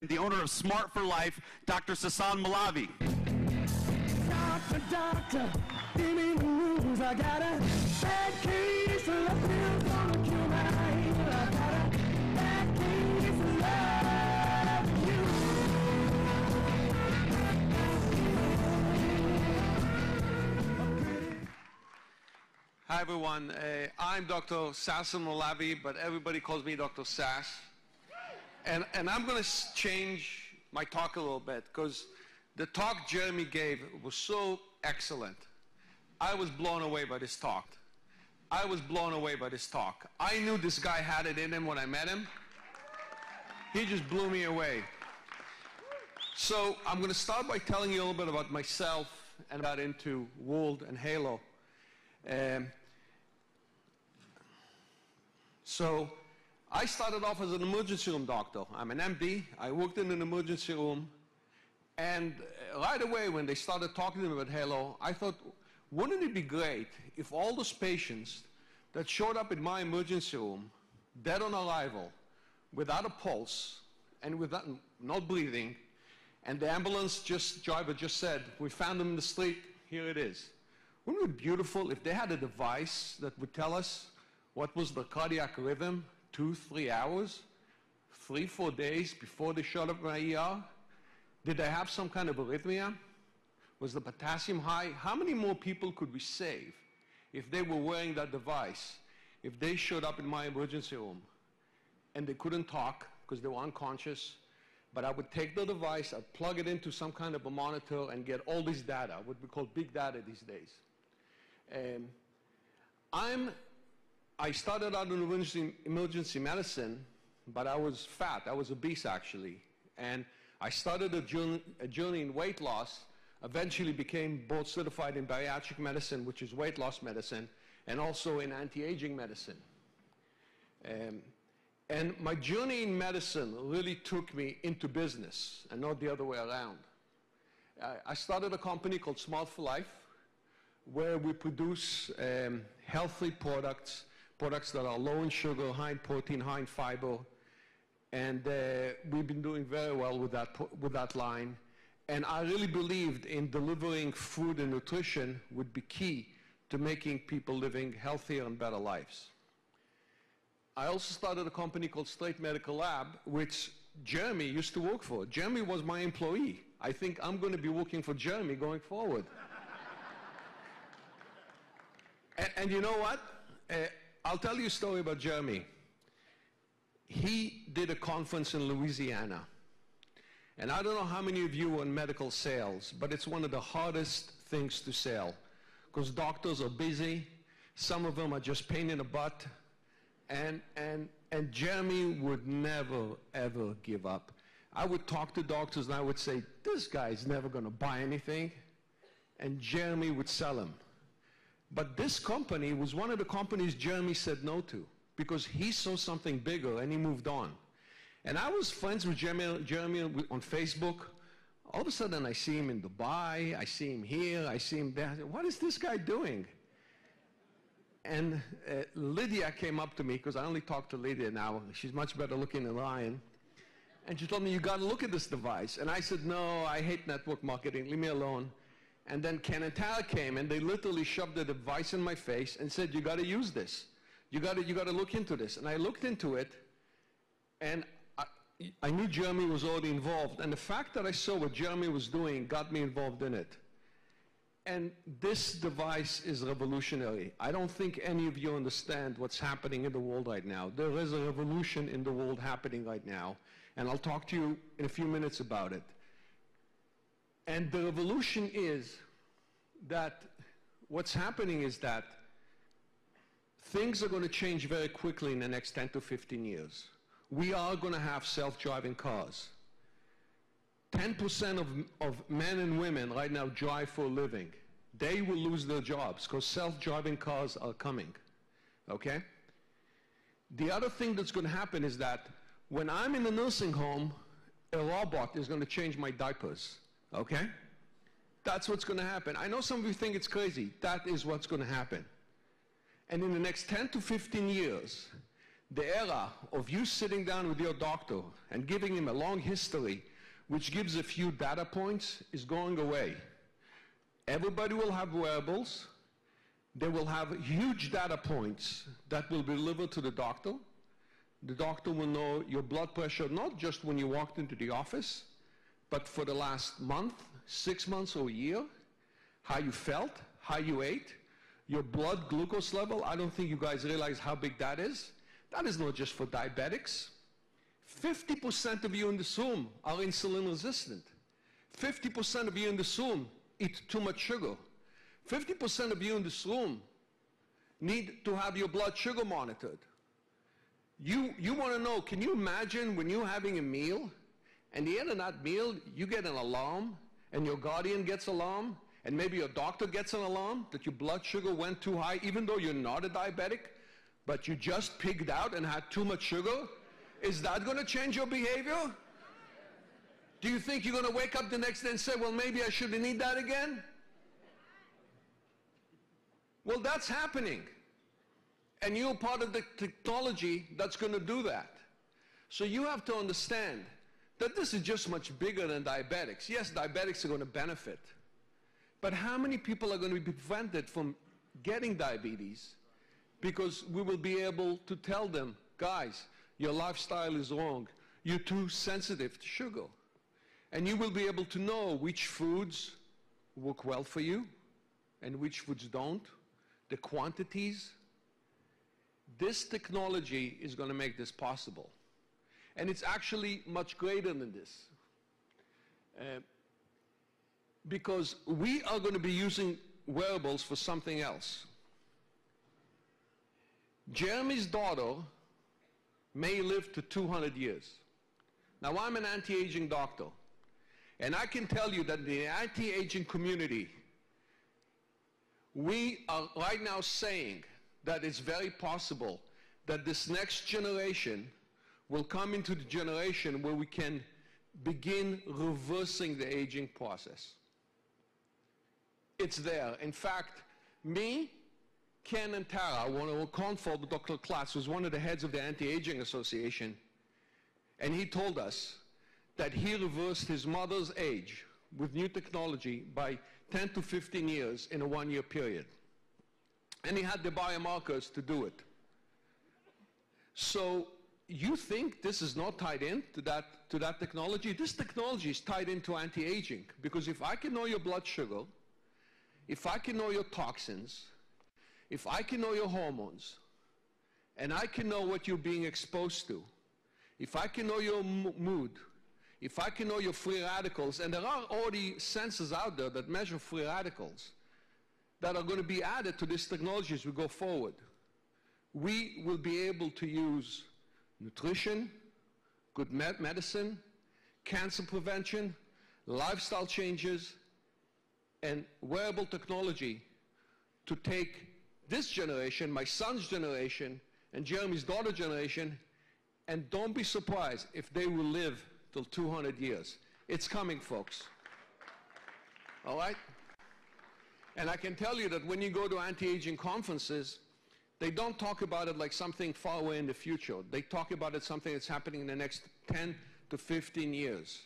The owner of Smart for Life, Dr. Sasson Moulavi. Doctor, give me the rules. I got a bad case of love, gonna kill my heel. I got a bad case of love you. Hi everyone, I'm Dr. Sasson Moulavi, but everybody calls me Dr. Sass. And I'm going to change my talk a little bit because the talk Jeremy gave was so excellent. I was blown away by this talk. I knew this guy had it in him when I met him. He just blew me away. So I'm going to start by telling you a little bit about myself and got into World and Helo. So I started off as an emergency room doctor. I'm an MD. I worked in an emergency room. And right away when they started talking to me about Helo, I thought, wouldn't it be great if all those patients that showed up in my emergency room, dead on arrival, without a pulse, and without not breathing, and the ambulance driver just said, we found them in the street, here it is. Wouldn't it be beautiful if they had a device that would tell us what was the cardiac rhythm 2-3 hours, 3-4 days before they showed up in my ER? Did they have some kind of arrhythmia? Was the potassium high? How many more people could we save if they were wearing that device, if they showed up in my emergency room and they couldn't talk because they were unconscious, but I would take the device, I'd plug it into some kind of a monitor and get all this data, what we call big data these days. I started out in emergency medicine, but I was fat. I was obese, actually. And I started a journey in weight loss, eventually became board certified in bariatric medicine, which is weight loss medicine, and also in anti-aging medicine. And my journey in medicine really took me into business, and not the other way around. I started a company called Smart for Life, where we produce healthy products that are low in sugar, high in protein, high in fiber, and we've been doing very well with that line. And I really believed in delivering food and nutrition would be key to making people living healthier and better lives. I also started a company called Straight Medical Lab, which Jeremy used to work for. Jeremy was my employee. I think I'm going to be working for Jeremy going forward. And you know what? I'll tell you a story about Jeremy. He did a conference in Louisiana. And I don't know how many of you are in medical sales, but it's one of the hardest things to sell because doctors are busy. Some of them are just pain in the butt. And Jeremy would never, ever give up. I would talk to doctors and I would say, this guy's never going to buy anything. And Jeremy would sell them. But this company was one of the companies Jeremy said no to because he saw something bigger and he moved on. And I was friends with Jeremy on Facebook. All of a sudden I see him in Dubai, I see him here, I see him there. What is this guy doing? And Lydia came up to me, because I only talk to Lydia now. She's much better looking than Ryan. And she told me, you got to look at this device. And I said, no, I hate network marketing, leave me alone. And then Ken and Tara came, and they literally shoved the device in my face and said, you got to use this. You got to look into this. And I looked into it, and I knew Jeremy was already involved. And the fact that I saw what Jeremy was doing got me involved in it. And this device is revolutionary. I don't think any of you understand what's happening in the world right now. There is a revolution in the world happening right now. And I'll talk to you in a few minutes about it. And the revolution is that what's happening is that things are going to change very quickly in the next 10 to 15 years. We are going to have self-driving cars. 10% of men and women right now drive for a living. They will lose their jobs because self-driving cars are coming. Okay? The other thing that's going to happen is that when I'm in a nursing home, a robot is going to change my diapers. Okay? That's what's going to happen. I know some of you think it's crazy. That is what's going to happen. And in the next 10 to 15 years, The era of you sitting down with your doctor and giving him a long history, which gives a few data points, is going away. Everybody will have wearables. They will have huge data points that will be delivered to the doctor. The doctor will know your blood pressure, not just when you walked into the office, but for the last month, 6 months, or a year, how you felt, how you ate, your blood glucose level. I don't think you guys realize how big that is. That is not just for diabetics. 50% of you in this room are insulin resistant. 50% of you in this room eat too much sugar. 50% of you in this room need to have your blood sugar monitored. You want to know, can you imagine when you're having a meal, and at the end of that meal, you get an alarm, and your guardian gets an alarm, and maybe your doctor gets an alarm that your blood sugar went too high, even though you're not a diabetic, but you just pigged out and had too much sugar? Is that going to change your behavior? Do you think you're going to wake up the next day and say, well, maybe I shouldn't eat that again? Well, that's happening. And you're part of the technology that's going to do that. So you have to understand that this is just much bigger than diabetics. Yes, diabetics are going to benefit. But how many people are going to be prevented from getting diabetes because we will be able to tell them, guys, your lifestyle is wrong. You're too sensitive to sugar. And you will be able to know which foods work well for you and which foods don't, the quantities. This technology is going to make this possible. And it's actually much greater than this. Because we are going to be using wearables for something else. Jeremy's daughter may live to 200 years. Now, I'm an anti-aging doctor, and I can tell you that in the anti-aging community, we are right now saying that it's very possible that this next generation will come into the generation where we can begin reversing the aging process. It's there. In fact, me, Ken, and Tara, one of our confold, Dr. Klatz, was one of the heads of the Anti-Aging Association, and he told us that he reversed his mother's age with new technology by 10 to 15 years in a 1-year period. And he had the biomarkers to do it. So you think this is not tied in to that technology? This technology is tied into anti-aging, because if I can know your blood sugar, if I can know your toxins, if I can know your hormones, and I can know what you're being exposed to, if I can know your mood, if I can know your free radicals, and there are already sensors out there that measure free radicals that are going to be added to this technology as we go forward, we will be able to use nutrition, good medicine, cancer prevention, lifestyle changes, and wearable technology to take this generation, my son's generation, and Jeremy's daughter's generation, and don't be surprised if they will live till 200 years. It's coming, folks. All right? And I can tell you that when you go to anti-aging conferences, they don't talk about it like something far away in the future. They talk about it something that's happening in the next 10 to 15 years.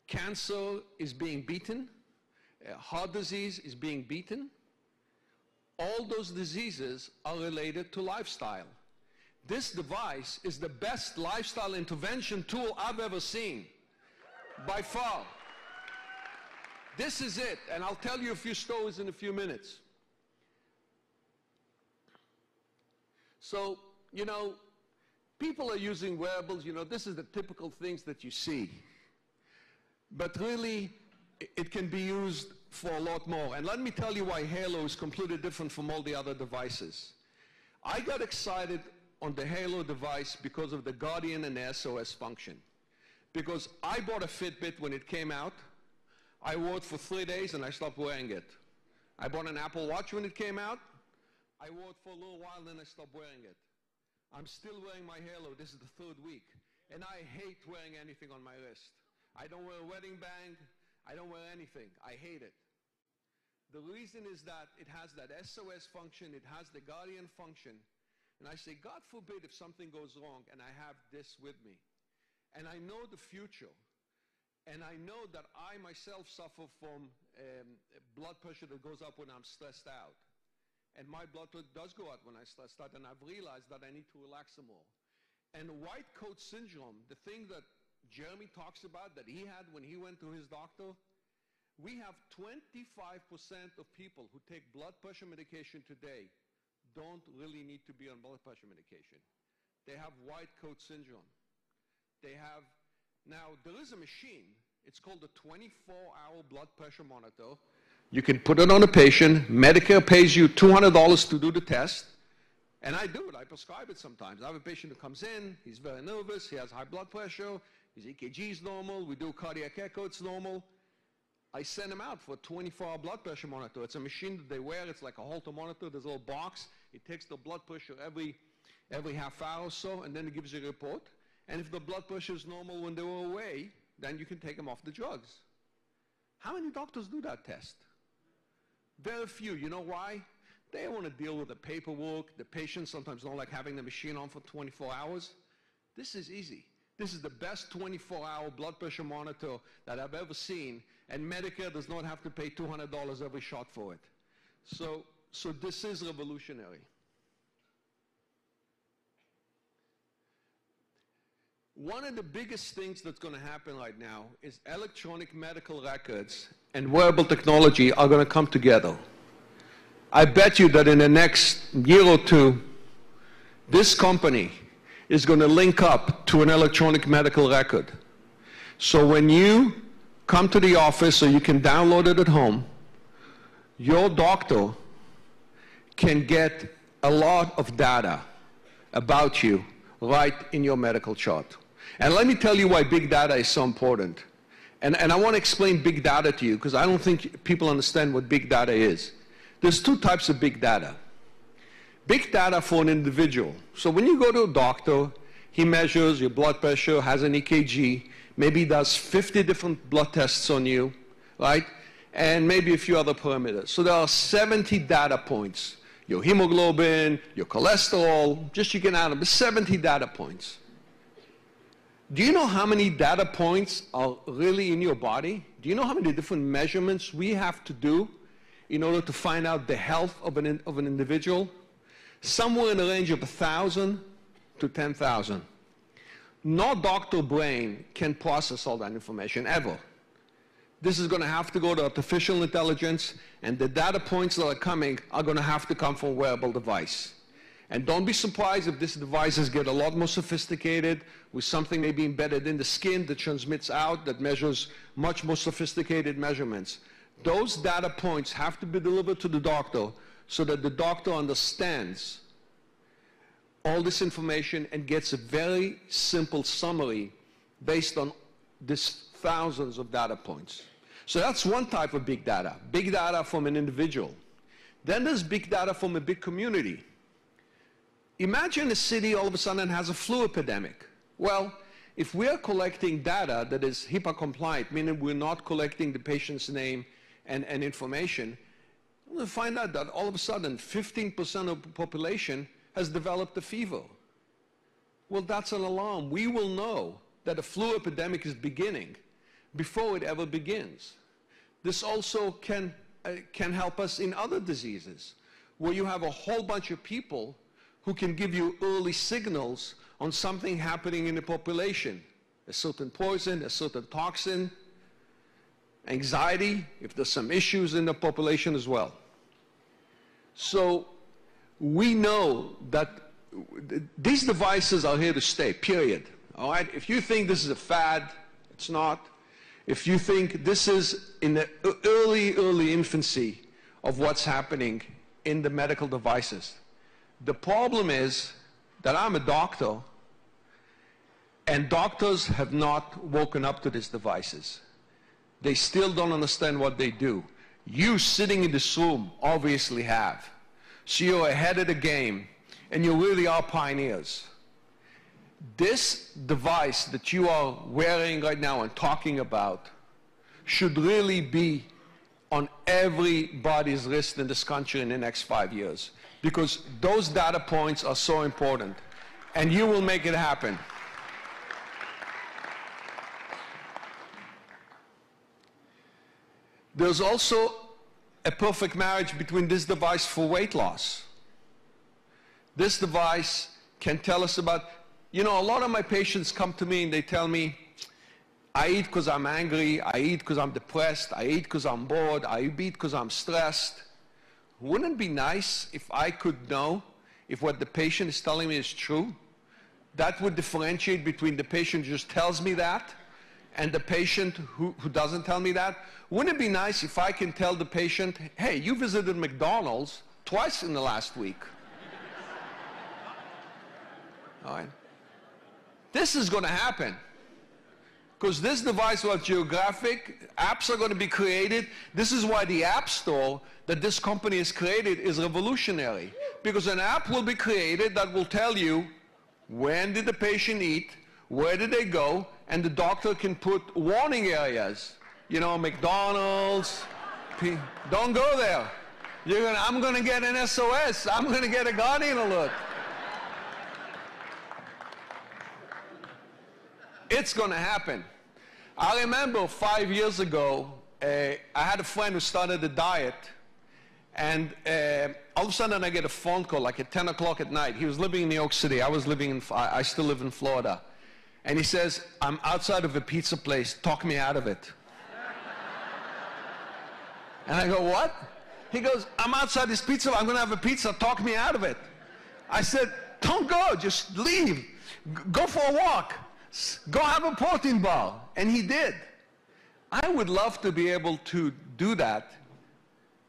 Cancer is being beaten. Heart disease is being beaten. All those diseases are related to lifestyle. This device is the best lifestyle intervention tool I've ever seen, by far. This is it, and I'll tell you a few stories in a few minutes. So, you know, people are using wearables, you know, this is the typical things that you see. But really, it can be used for a lot more. And let me tell you why Helo is completely different from all the other devices. I got excited on the Helo device because of the Guardian and the SOS function. Because I bought a Fitbit when it came out. I wore it for 3 days and I stopped wearing it. I bought an Apple Watch when it came out. I wore it for a little while, then I stopped wearing it. I'm still wearing my Helo. This is the 3rd week. And I hate wearing anything on my wrist. I don't wear a wedding band. I don't wear anything. I hate it. The reason is that it has that SOS function. It has the Guardian function And I say, God forbid if something goes wrong and I have this with me. And I know the future. And I know that I myself suffer from blood pressure that goes up when I'm stressed out. And my blood pressure does go up when I'm stressed out, and I've realized that I need to relax some more. And white coat syndrome, the thing that Jeremy talks about that he had when he went to his doctor, we have 25% of people who take blood pressure medication today don't really need to be on blood pressure medication. They have white coat syndrome. They have, now there is a machine, it's called a 24-hour blood pressure monitor. You can put it on a patient, Medicare pays you $200 to do the test, and I do it, I prescribe it sometimes. I have a patient who comes in, he's very nervous, he has high blood pressure, his EKG is normal, we do cardiac echo, it's normal. I send him out for a 24-hour blood pressure monitor. It's a machine that they wear, it's like a Holter monitor, there's a little box, it takes the blood pressure every half hour or so, and then it gives you a report. And if the blood pressure is normal when they were away, then you can take them off the drugs. How many doctors do that test? Very few. You know why? They don't want to deal with the paperwork. The patients sometimes don't like having the machine on for 24 hours. This is easy. This is the best 24-hour blood pressure monitor that I've ever seen, and Medicare does not have to pay $200 every shot for it. So this is revolutionary. One of the biggest things that's going to happen right now is electronic medical records and wearable technology are going to come together. I bet you that in the next year or two, this company is going to link up to an electronic medical record. So when you come to the office or you can download it at home, your doctor can get a lot of data about you right in your medical chart. And let me tell you why big data is so important. And I want to explain big data to you because I don't think people understand what big data is. There's two types of big data. Big data for an individual. So when you go to a doctor, he measures your blood pressure, has an EKG, maybe does 50 different blood tests on you, right? And maybe a few other parameters. So there are 70 data points. Your hemoglobin, your cholesterol, just you can add them, 70 data points. Do you know how many data points are really in your body? Do you know how many different measurements we have to do in order to find out the health of an individual? Somewhere in the range of 1,000 to 10,000. No doctor brain can process all that information ever. This is going to have to go to artificial intelligence, and the data points that are coming are going to have to come from a wearable device. And don't be surprised if these devices get a lot more sophisticated with something maybe embedded in the skin that transmits out, that measures much more sophisticated measurements. Those data points have to be delivered to the doctor so that the doctor understands all this information and gets a very simple summary based on these thousands of data points. So that's one type of big data from an individual. Then there's big data from a big community. Imagine a city all of a sudden has a flu epidemic. Well, if we're collecting data that is HIPAA compliant, meaning we're not collecting the patient's name and information, we'll find out that all of a sudden 15% of the population has developed a fever. Well, that's an alarm. We will know that a flu epidemic is beginning before it ever begins. This also can help us in other diseases, where you have a whole bunch of people who can give you early signals on something happening in the population. A certain poison, a certain toxin, anxiety, if there's some issues in the population as well. So we know that these devices are here to stay, period. All right? If you think this is a fad, it's not. If you think this is in the early infancy of what's happening in the medical devices, the problem is that I'm a doctor, and doctors have not woken up to these devices. They still don't understand what they do. You sitting in this room obviously have. So you're ahead of the game, and you really are pioneers. This device that you are wearing right now and talking about should really be on everybody's wrist in this country in the next 5 years. because those data points are so important, and you will make it happen. There's also a perfect marriage between this device for weight loss. This device can tell us about, you know, a lot of my patients come to me and they tell me, I eat because I'm angry, I eat because I'm depressed, I eat because I'm bored, I eat because I'm stressed. Wouldn't it be nice if I could know if what the patient is telling me is true? That would differentiate between the patient who just tells me that and the patient who doesn't tell me that. Wouldn't it be nice if I can tell the patient, hey, you visited McDonald's twice in the last week? All right. This is going to happen. Because this device will have geographic, apps are going to be created. This is why the App Store that this company has created is revolutionary. Because an app will be created that will tell you when did the patient eat, where did they go, and the doctor can put warning areas. You know, McDonald's, don't go there. I'm going to get an SOS. I'm going to get a Guardian alert. It's going to happen. I remember 5 years ago, I had a friend who started a diet, and all of a sudden I get a phone call like at 10 o'clock at night. He was living in New York City. I still live in Florida. And he says, I'm outside of a pizza place. Talk me out of it. And I go, what? He goes, I'm outside this pizza. I'm going to have a pizza. Talk me out of it. I said, don't go. Just leave. Go for a walk. Go have a protein bar. And he did. I would love to be able to do that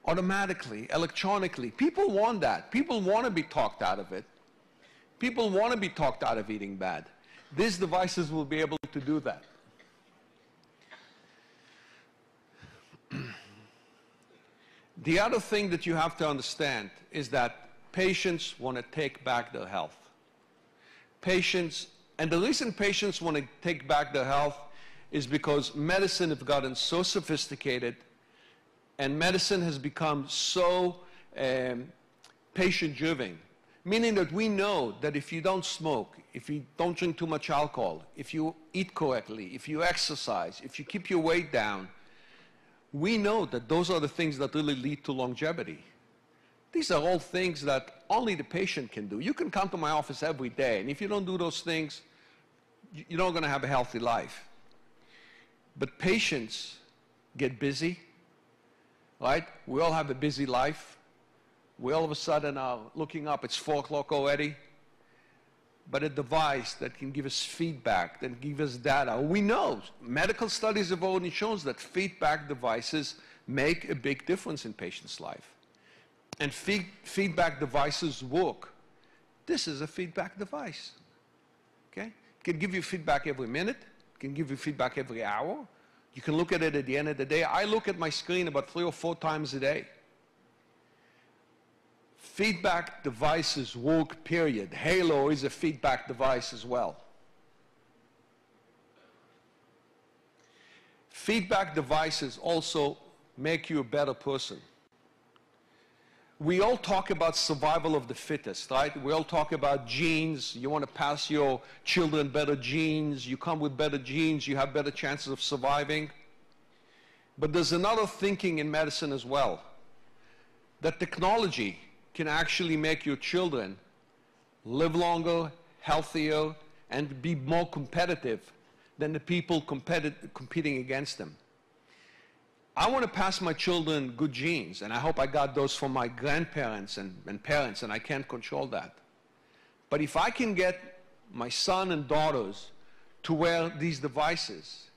automatically, electronically. People want that. People want to be talked out of it. People want to be talked out of eating bad. These devices will be able to do that. The other thing that you have to understand is that patients want to take back their health. And the reason patients want to take back their health is because medicine has gotten so sophisticated and medicine has become so patient-driven, meaning that we know that if you don't smoke, if you don't drink too much alcohol, if you eat correctly, if you exercise, if you keep your weight down, we know that those are the things that really lead to longevity. These are all things that only the patient can do. You can come to my office every day, and if you don't do those things, you're not going to have a healthy life. But patients get busy, right? We all have a busy life. We all of a sudden are looking up, it's 4 o'clock already. But a device that can give us feedback, that can give us data. We know, medical studies have already shown that feedback devices make a big difference in patients' life. And feedback devices work. This is a feedback device. Okay? It can give you feedback every minute. It can give you feedback every hour. You can look at it at the end of the day. I look at my screen about 3 or 4 times a day. Feedback devices work, period. Helo is a feedback device as well. Feedback devices also make you a better person. We all talk about survival of the fittest, right? We all talk about genes. You want to pass your children better genes. You come with better genes. You have better chances of surviving. But there's another thinking in medicine as well, that technology can actually make your children live longer, healthier, and be more competitive than the people competing against them. I want to pass my children good genes, and I hope I got those from my grandparents and parents, and I can't control that. But if I can get my son and daughters to wear these devices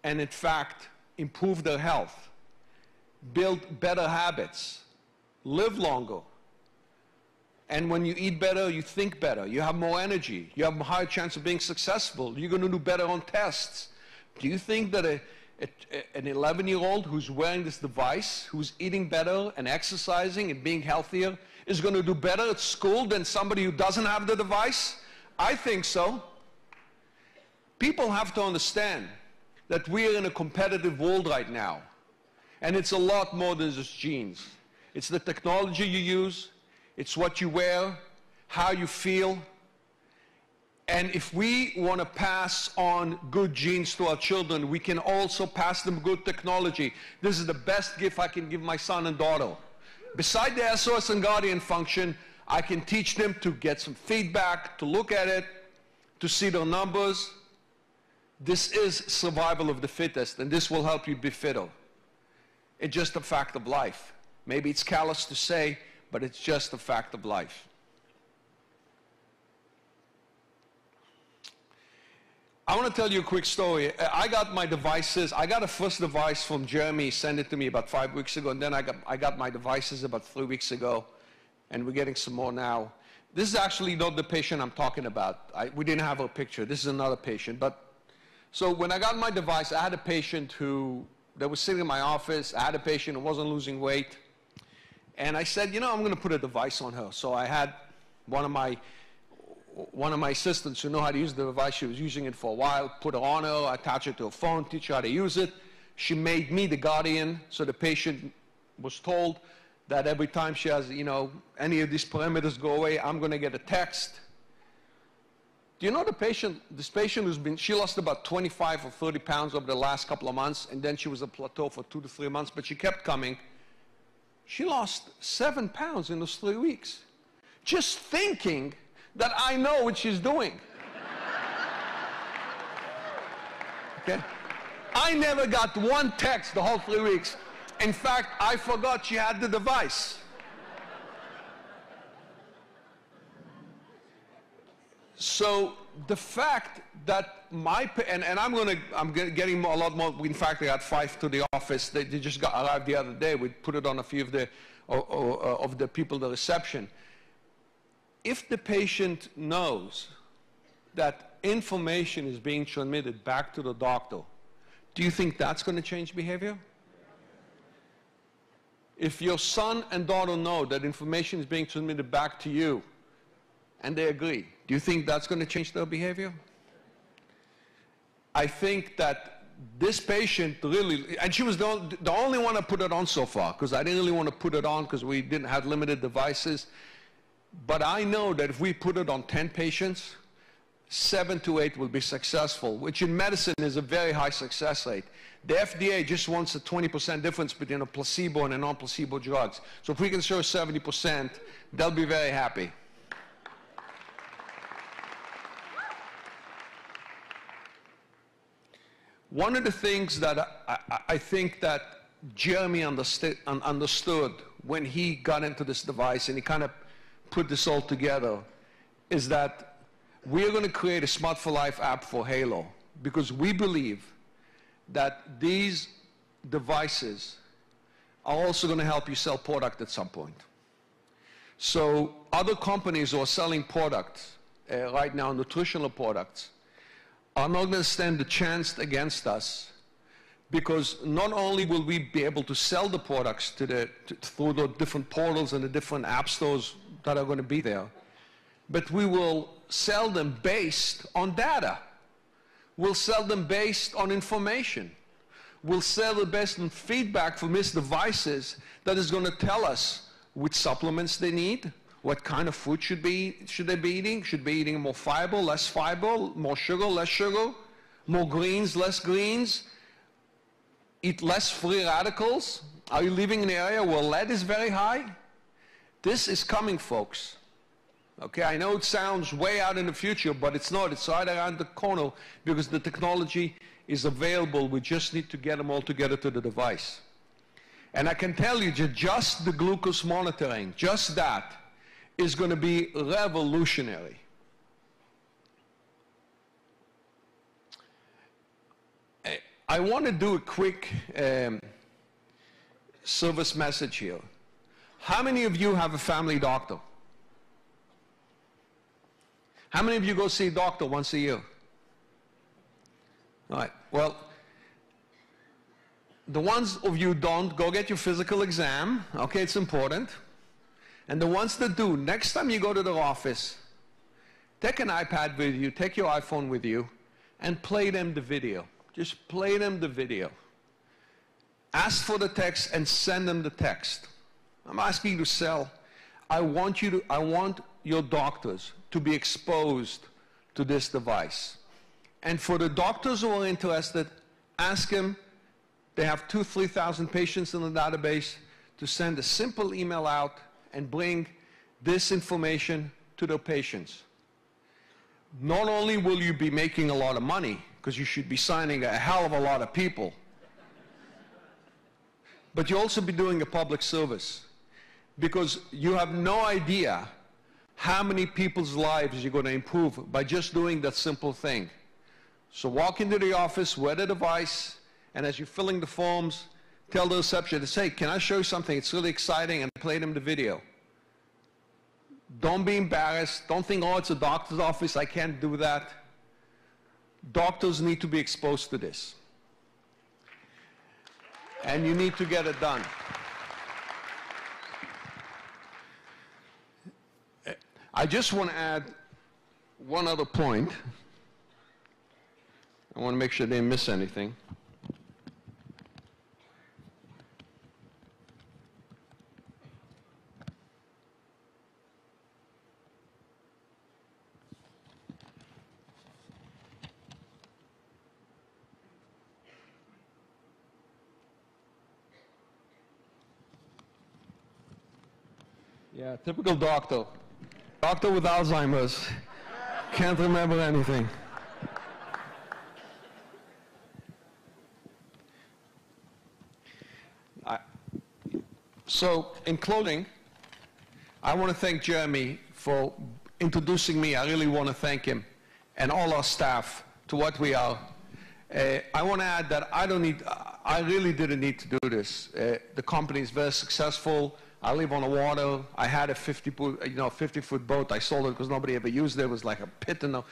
and, in fact, improve their health, build better habits, live longer, and when you eat better, you think better, you have more energy, you have a higher chance of being successful, you're going to do better on tests. Do you think that an 11-year-old who's wearing this device, who's eating better and exercising and being healthier, is going to do better at school than somebody who doesn't have the device? I think so. People have to understand that we're in a competitive world right now. And it's a lot more than just genes. It's the technology you use. It's what you wear, how you feel. And if we want to pass on good genes to our children, we can also pass them good technology. This is the best gift I can give my son and daughter. Beside the SOS and Guardian function, I can teach them to get some feedback, to look at it, to see their numbers. This is survival of the fittest, and this will help you be fitter. It's just a fact of life. Maybe it's callous to say, but it's just a fact of life. I want to tell you a quick story. I got my devices. I got a first device from Jeremy. He sent it to me about 5 weeks ago, and then I got my devices about 3 weeks ago, and we're getting some more now. This is actually not the patient I'm talking about. We didn't have a picture. This is another patient. So when I got my device, I had a patient that was sitting in my office. I had a patient who wasn't losing weight. And I said, you know, I'm going to put a device on her. So I had one of my assistants who know how to use the device. She was using it for a while, put it on her, attach it to her phone, teach her how to use it. She made me the guardian, so the patient was told that every time she has, you know, any of these parameters go away, I'm going to get a text. Do you know this patient she lost about 25 or 30 pounds over the last couple of months, and then she was at plateau for 2 to 3 months, but she kept coming. She lost 7 pounds in those 3 weeks. Just thinking that I know what she's doing. Okay? I never got one text the whole 3 weeks. In fact, I forgot she had the device. So the fact that I'm getting a lot more. In fact, I got 5 to the office. They just arrived the other day. We put it on a few of the people at the reception. If the patient knows that information is being transmitted back to the doctor, do you think that's going to change behavior? If your son and daughter know that information is being transmitted back to you, and they agree, do you think that's going to change their behavior? I think that this patient really, and she was the only one I put it on so far, because I didn't really want to put it on because we didn't have limited devices. But I know that if we put it on 10 patients, 7 to 8 will be successful, which in medicine is a very high success rate. The FDA just wants a 20% difference between a placebo and a non-placebo drugs. So if we can show 70%, they'll be very happy. One of the things that I think that Jeremy understood when he got into this device, and he kind of put this all together, is that we're going to create a Smart for Life app for Helo, because we believe that these devices are also going to help you sell product at some point. So other companies who are selling products right now, nutritional products, are not going to stand a chance against us, because not only will we be able to sell the products through the different portals and the different app stores that are going to be there, but we will sell them based on data. We'll sell them based on information. We'll sell them based on feedback from these devices that is going to tell us which supplements they need, what kind of food should they be eating. Should be eating more fiber, less fiber, more sugar, less sugar, more greens, less greens, eat less free radicals. Are you living in an area where lead is very high? This is coming, folks. Okay, I know it sounds way out in the future, but it's not. It's right around the corner, because the technology is available. We just need to get them all together to the device. And I can tell you that just the glucose monitoring, just that, is going to be revolutionary. I want to do a quick service message here. How many of you have a family doctor? How many of you go see a doctor once a year? All right. Well, the ones of you don't, go get your physical exam. Okay, it's important. And the ones that do, next time you go to their office, take an iPad with you, take your iPhone with you, and play them the video. Just play them the video. Ask for the text and send them the text. I'm asking you to sell. I want your doctors to be exposed to this device. And for the doctors who are interested, ask them, they have 2,000 to 3,000 patients in the database, to send a simple email out and bring this information to their patients. Not only will you be making a lot of money, because you should be signing a hell of a lot of people, but you'll also be doing a public service, because you have no idea how many people's lives you're going to improve by just doing that simple thing. So walk into the office, wear the device, and as you're filling the forms, tell the receptionist, hey, can I show you something? It's really exciting, and play them the video. Don't be embarrassed. Don't think, oh, it's a doctor's office, I can't do that. Doctors need to be exposed to this. And you need to get it done. I just want to add one other point. I want to make sure they didn't miss anything. Yeah, typical doctor. Doctor with Alzheimer's. Can't remember anything. So, in closing, I want to thank Jeremy for introducing me. I really want to thank him and all our staff to what we are. I want to add that I really didn't need to do this. The company is very successful. I live on the water. I had a 50-foot boat. I sold it because nobody ever used it. It was like a pit and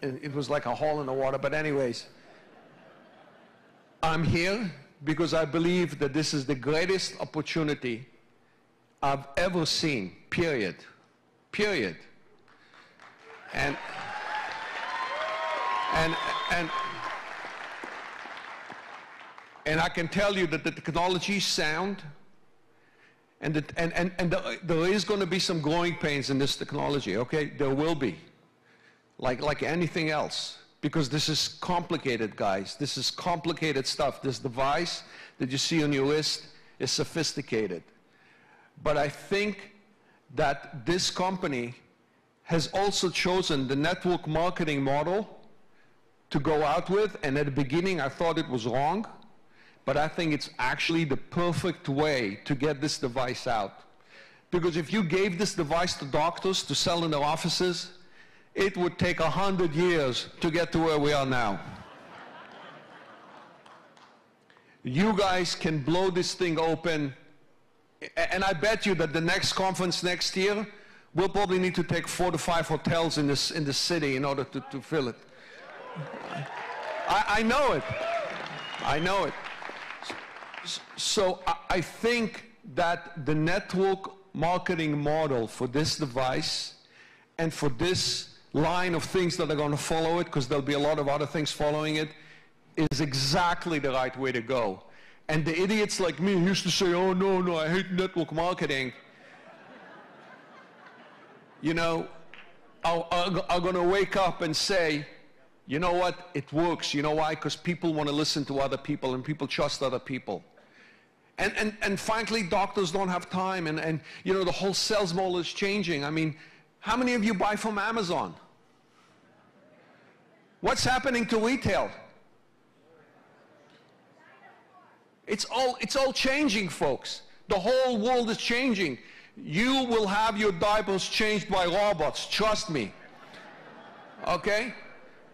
it was like a hole in the water. But anyways, I'm here because I believe that this is the greatest opportunity I've ever seen, period. Period. And I can tell you that the technology is sound, and there is going to be some growing pains in this technology, okay? There will be, like anything else, because this is complicated, guys. This is complicated stuff. This device that you see on your list is sophisticated. But I think that this company has also chosen the network marketing model to go out with, and at the beginning I thought it was wrong, but I think it's actually the perfect way to get this device out. Because if you gave this device to doctors to sell in their offices, it would take 100 years to get to where we are now. You guys can blow this thing open, and I bet you that the next conference next year, we'll probably need to take 4 to 5 hotels in the city in order to fill it. I know it. I know it. So I think that the network marketing model for this device and for this line of things that are going to follow it, because there'll be a lot of other things following it, is exactly the right way to go. And the idiots like me who used to say, oh, no, I hate network marketing, you know, are going to wake up and say, you know what, it works. You know why? Because people want to listen to other people and people trust other people. And frankly, doctors don't have time, and you know, the whole sales model is changing. I mean, how many of you buy from Amazon? What's happening to retail? It's all changing, folks. The whole world is changing. You will have your diapers changed by robots, trust me. Okay?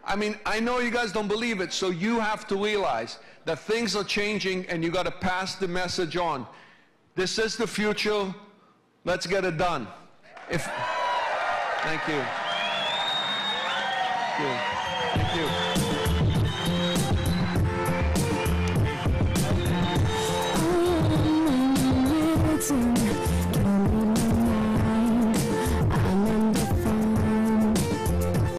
I mean, I know you guys don't believe it, so you have to realize that things are changing and you got to pass the message on. This is the future. Let's get it done. Thank you. Thank you. Thank you.